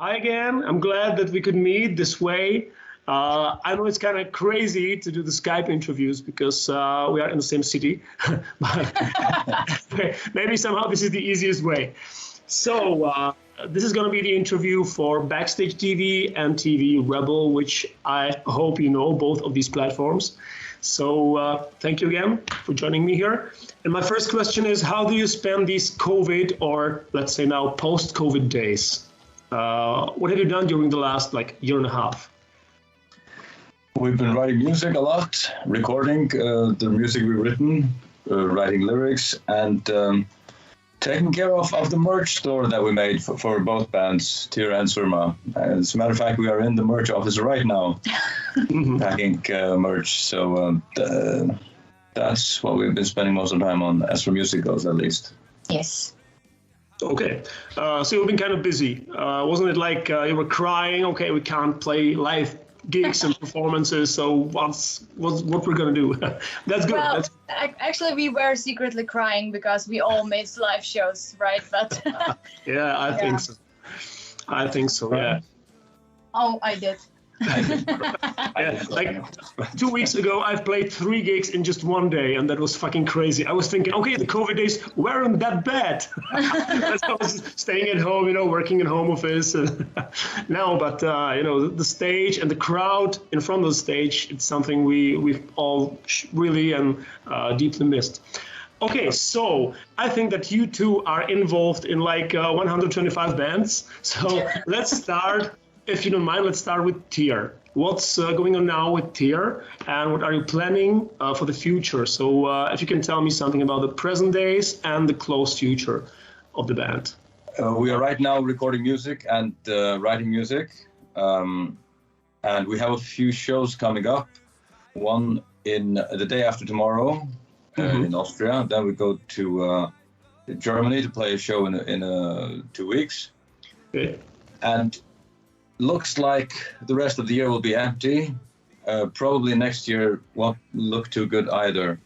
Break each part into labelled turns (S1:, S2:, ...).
S1: Hi again. I'm glad that we could meet this way. I know it's kind of crazy to do the Skype interviews because we are in the same city, but maybe somehow this is the easiest way. So this is going to be the interview for Backstage TV and TV Rebel, which I hope you know both of these platforms. So thank you again for joining me here. And my first question is, how do you spend these COVID or let's say now post-COVID days? What have you done during the last year and a half?
S2: We've been writing music a lot, recording the music we've written, writing lyrics, and taking care of the merch store that we made for both bands, TIR and SURMA. As a matter of fact, we are in the merch office right now, packing merch. So that's what we've been spending most of the time on, as for music goes, at least.
S3: Yes.
S1: Okay, so you've been kind of busy. Wasn't it like you were crying, okay, we can't play live gigs and performances, so what we're gonna do? That's good.
S3: Well, actually, we were secretly crying because we all missed live shows, right? But
S1: yeah, I think so. I think so, yeah.
S3: Oh, I did.
S1: Yeah, like 2 weeks ago, I've played 3 gigs in just one day, and that was fucking crazy. I was thinking, okay, the COVID days weren't that bad. I was staying at home, working in home office. Now, but the stage and the crowd in front of the stage, it's something we've all really and deeply missed. Okay, so I think that you two are involved in 125 bands. So let's start. If you don't mind, let's start with TIR. What's going on now with TIR, and what are you planning for the future? So if you can tell me something about the present days and the close future of the band.
S2: We are right now recording music and writing music, and we have a few shows coming up. One in the day after tomorrow in Austria. Then we go to Germany to play a show in 2 weeks.
S1: Okay.
S2: And looks like the rest of the year will be empty. Probably next year won't look too good either.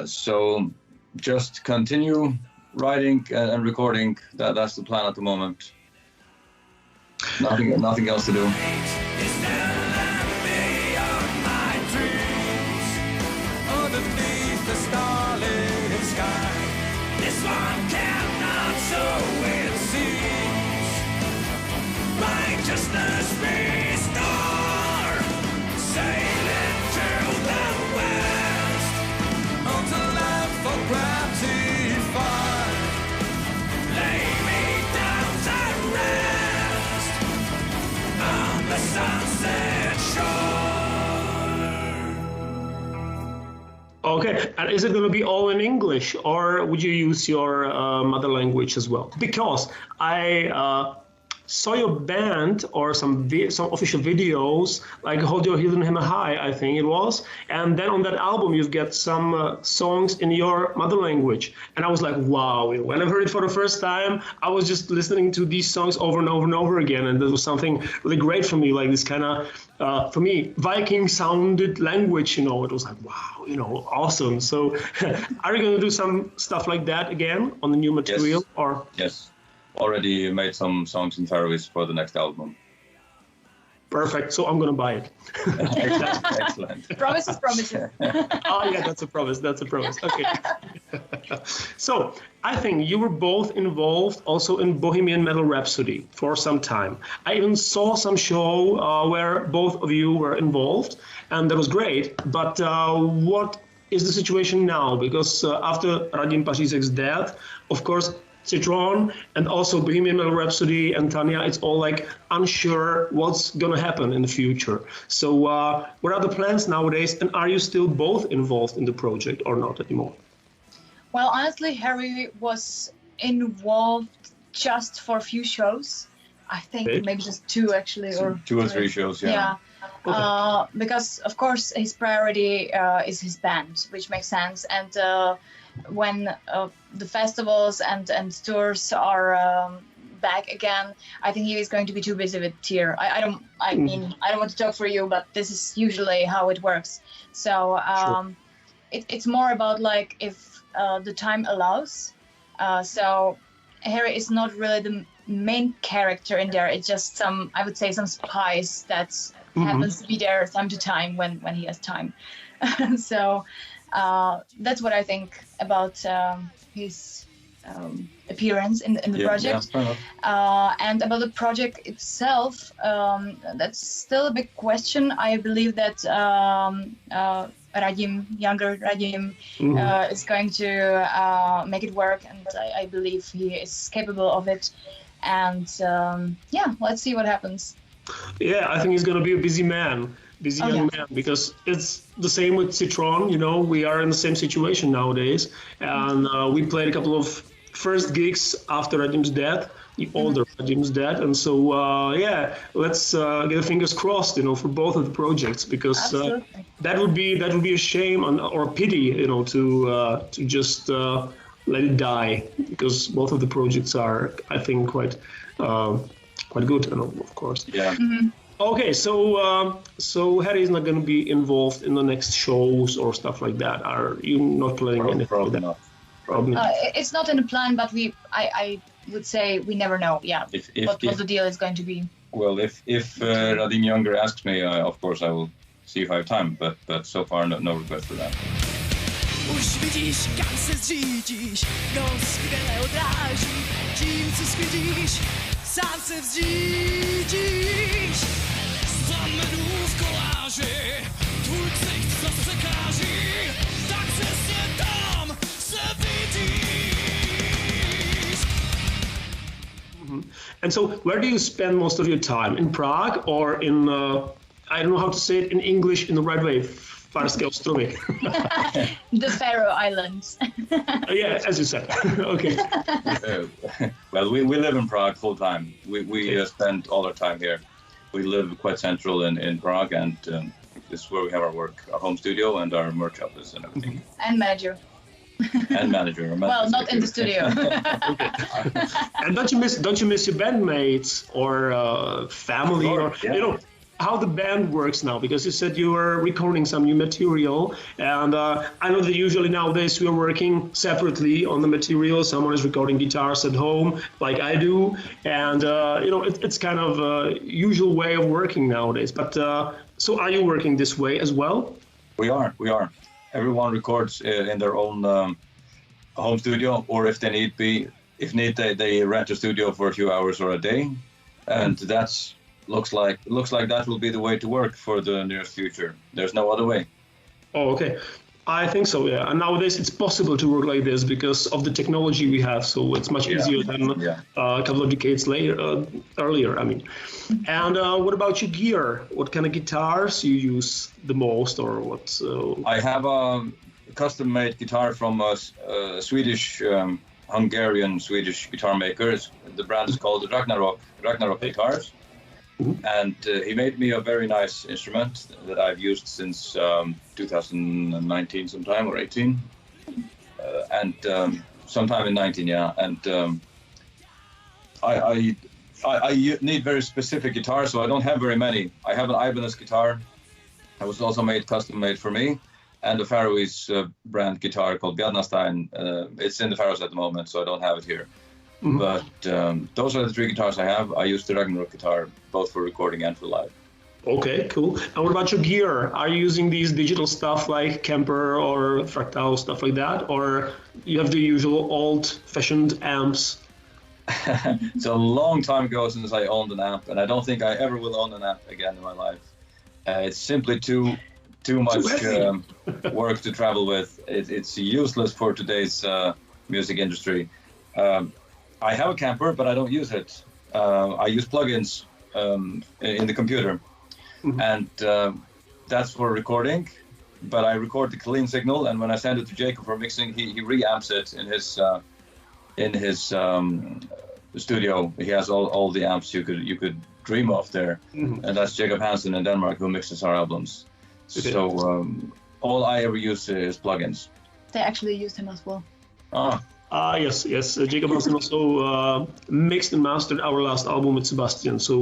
S2: So just continue writing and recording. That's the plan at the moment. Nothing else to do.
S4: Righteousness restore, sailing to the west, until land for gratified, lay me down to rest, on the sunset shore.
S1: Okay, and is it going to be all in English, or would you use your mother language as well? Because I saw your band or some official videos, like Hold Your Hidden Hammer High, I think it was. And then on that album, you've got some songs in your mother language. And I was like, wow, when I heard it for the first time, I was just listening to these songs over and over and over again. And that was something really great for me, like this kind of, for me, Viking sounded language, it was like, wow, awesome. So are you going to do some stuff like that again on the new material?
S2: Yes.
S1: Or
S2: Yes. Already made some songs in Faroese for the next album.
S1: Perfect. So I'm going to buy it.
S2: Excellent.
S3: Promise is promise.
S1: Oh, yeah, that's a promise. That's a promise. Okay. So I think you were both involved also in Bohemian Metal Rhapsody for some time. I even saw some show where both of you were involved, and that was great. But what is the situation now? Because after Radim Pařízek's death, of course, Citron and also Bohemian Metal Rhapsody and Tanya, it's all unsure what's going to happen in the future. So what are the plans nowadays, and are you still both involved in the project or not anymore?
S3: Well, honestly, HERI was involved just for a few shows. I think maybe just 2 actually, or
S2: 2 or 3 shows, yeah.
S3: Okay. Because of course his priority is his band, which makes sense. And when the festivals and tours are back again, I think he is going to be too busy with TIR. I don't want to talk for you, but this is usually how it works. So it's more about if the time allows. So HERI is not really main character in there. It's just some, I would say, some spice that happens to be there time to time when he has time. So that's what I think about his appearance in the project. And about the project itself, that's still a big question. I believe that younger Radim, is going to make it work, and I believe he is capable of it. And let's see what happens.
S1: Yeah, I think he's going to be a busy man. Young man, because it's the same with Citron. You know, we are in the same situation nowadays, and we played a couple of first gigs after Radim's death, the older Radim's death, and so let's get our fingers crossed, you know, for both of the projects, because that would be a shame or a pity, you know, to just let it die, because both of the projects are, I think, quite good, you know, of course.
S2: Yeah.
S1: Okay, so HERI is not going to be involved in the next shows or stuff like that. Are you not planning anything?
S2: Probably not. Probably not.
S3: It's not in the plan, but I would say we never know. Yeah, what the deal is going to be.
S2: Well, if Radim Younger asks me, of course I will see if I have time. But so far, no request for that.
S4: Už vidíš, kam se zřídíš, no skvěle odráží, tím, co sklidíš, sám se vzřídíš. Znamenů v koláži, tvůj ksicht zase káží, tak přesně tam se vidíš.
S1: And so, where do you spend most of your time? In Prague or in, I don't know how to say it in English in the right way, Farské ostrovy?
S3: The Faroe Islands.
S1: Yeah, as you said. Okay.
S2: Well, we live in Prague full time. We spend all our time here. We live quite central in Prague, and this is where we have our work, our home studio, and our merch office and everything.
S3: And manager.
S2: And manager.
S3: Well, not in the studio.
S1: Okay. And don't you miss your bandmates or family, or you know how the band works now? Because you said you were recording some new material, and I know that usually nowadays we are working separately on the material. Someone is recording guitars at home, like I do, and you know it's kind of a usual way of working nowadays. But so are you working this way as well?
S2: We are. Everyone records in their own home studio, or if they need, they rent a studio for a few hours or a day, and looks like that will be the way to work for the nearest future. There's no other way. Oh,
S1: okay. I think so, yeah. And nowadays it's possible to work like this because of the technology we have, so it's much easier than a couple of decades earlier, I mean. And what about your gear? What kind of guitars you use the most, or what?
S2: I have a custom-made guitar from a Swedish, Hungarian-Swedish guitar maker. The brand is called Ragnarok Guitars. And he made me a very nice instrument that I've used since 2019 sometime, or 18, and sometime in 19, yeah. And I need very specific guitars, so I don't have very many. I have an Ibanez guitar that was also custom made for me, and a Faroese brand guitar called Bjarnastein. It's in the Faroes at the moment, so I don't have it here. But those are the three guitars I have. I use the Ragnarok guitar both for recording and for live.
S1: Okay, cool. And what about your gear? Are you using these digital stuff like Kemper or Fractal, stuff like that? Or you have the usual old-fashioned amps?
S2: It's a long time ago since I owned an amp, and I don't think I ever will own an amp again in my life. It's simply too much work to travel with. It's useless for today's music industry. I have a Kemper, but I don't use it. I use plugins in the computer, and that's for recording. But I record the clean signal, and when I send it to Jacob for mixing, he reamps it in his studio. He has all the amps you could dream of there, and that's Jacob Hansen in Denmark who mixes our albums. So all I ever use is plugins.
S3: They actually used him as well.
S1: Yes. Jacob Hansen also mixed and mastered our last album with Sebastian. So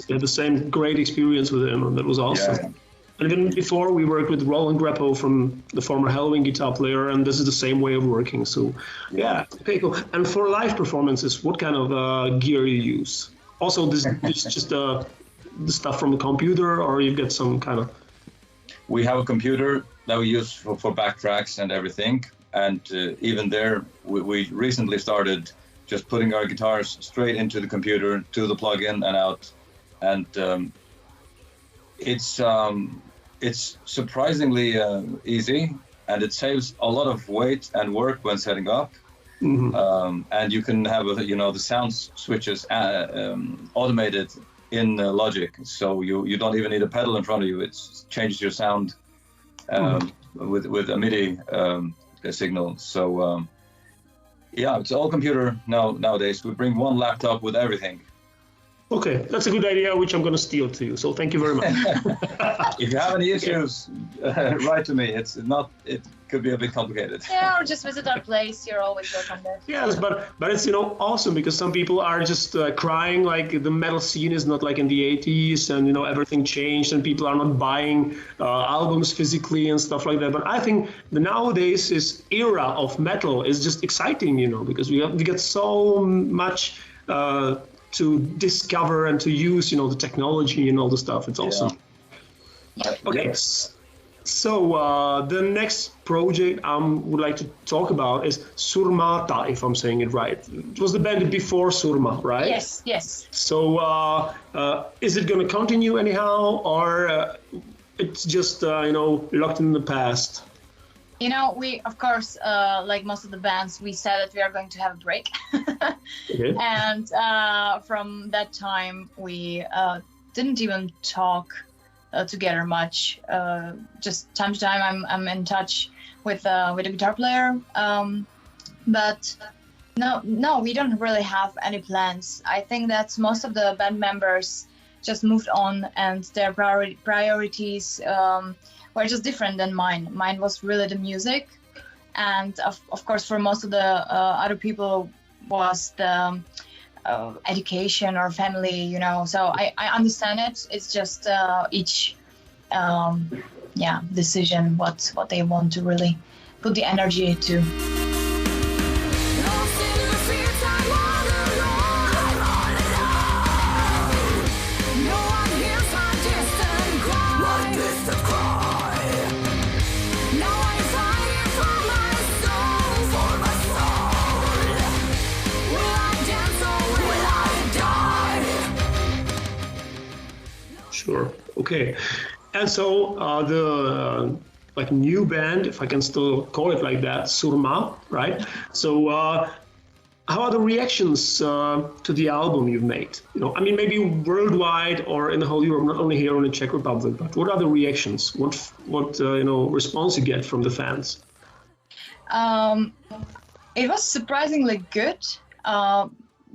S1: we had the same great experience with him, and that was awesome. And even before, we worked with Roland Greppo from the former Hellwing guitar player, and this is the same way of working. So, yeah, okay, cool. And for live performances, what kind of gear you use? Also, this is just the stuff from the computer, or you get some kind of...
S2: We have a computer that we use for backtracks and everything. And even there, we recently started just putting our guitars straight into the computer, to the plug-in and out. And it's surprisingly easy, and it saves a lot of weight and work when setting up. And you can have the sound switches automated in Logic, so you don't even need a pedal in front of you. It changes your sound with a MIDI signal. So yeah, it's all computer nowadays. We bring one laptop with everything.
S1: Okay, that's a good idea, which I'm going to steal to you. So thank you very much.
S2: If you have any issues, write to me. It could be a bit complicated.
S3: Yeah, or just visit our place. You're always welcome there.
S1: Yes, but it's awesome, because some people are just crying like the metal scene is not like in the 80s, and everything changed and people are not buying albums physically and stuff like that. But I think the nowadays is era of metal is just exciting, because we get so much to discover and to use, the technology and all the stuff. It's awesome.
S3: Yeah.
S1: Okay. So the next project I would like to talk about is SURMOVA, if I'm saying it right. It was the band before SURMA, right?
S3: Yes.
S1: So is it going to continue anyhow, or it's just locked in the past?
S3: We, of course, like most of the bands, we said that we are going to have a break.
S1: Okay.
S3: And from that time, we didn't even talk together much. Just time to time, I'm in touch with a guitar player. But no, we don't really have any plans. I think that most of the band members just moved on, and their priorities were just different than mine. Mine was really the music, and of course for most of the other people was the education or family, so I understand it. It's just each decision what they want to really put the energy to.
S1: Sure. Okay. And so the new band, if I can still call it like that, SURMA, right? So how are the reactions to the album you've made? Maybe worldwide or in the whole Europe, not only here in the Czech Republic, but what are the reactions? What response you get from the fans?
S3: It was surprisingly good.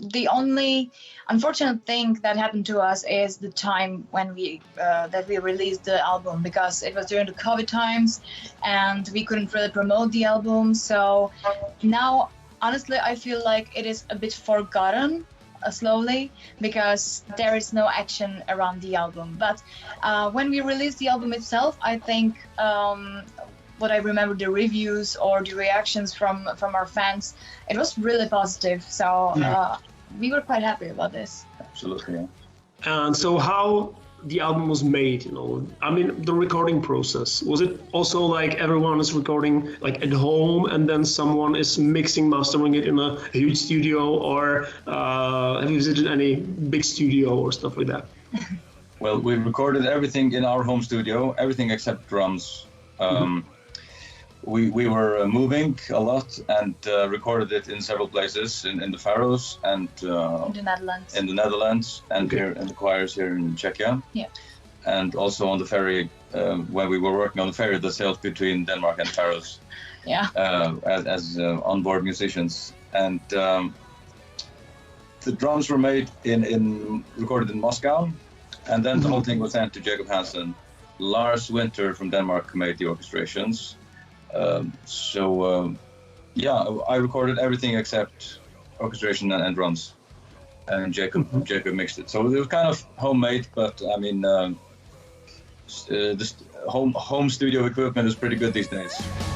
S3: The only unfortunate thing that happened to us is the time when we released the album, because it was during the COVID times and we couldn't really promote the album. So now, honestly, I feel like it is a bit forgotten slowly, because there is no action around the album. But when we released the album itself, I think what I remember, the reviews or the reactions from our fans, it was really positive. So we were quite happy about this.
S2: Absolutely. Yeah.
S1: And so how the album was made, the recording process, was it also like everyone is recording like at home and then someone is mixing, mastering it in a huge studio, or have you visited any big studio or stuff like that?
S2: Well, we recorded everything in our home studio, everything except drums. We were moving a lot and recorded it in several places in the Faroes and
S3: in the Netherlands,
S2: and here in the choirs here in Czechia.
S3: Yeah.
S2: And also on the ferry when we were working on the ferry that sails between Denmark and Faroes.
S3: Yeah.
S2: As onboard musicians, and the drums were made recorded in Moscow, and then the whole thing was sent to Jacob Hansen. Lars Winter from Denmark made the orchestrations. I recorded everything except orchestration and drums, and Jacob mixed it. So it was kind of homemade, but home studio equipment is pretty good these days.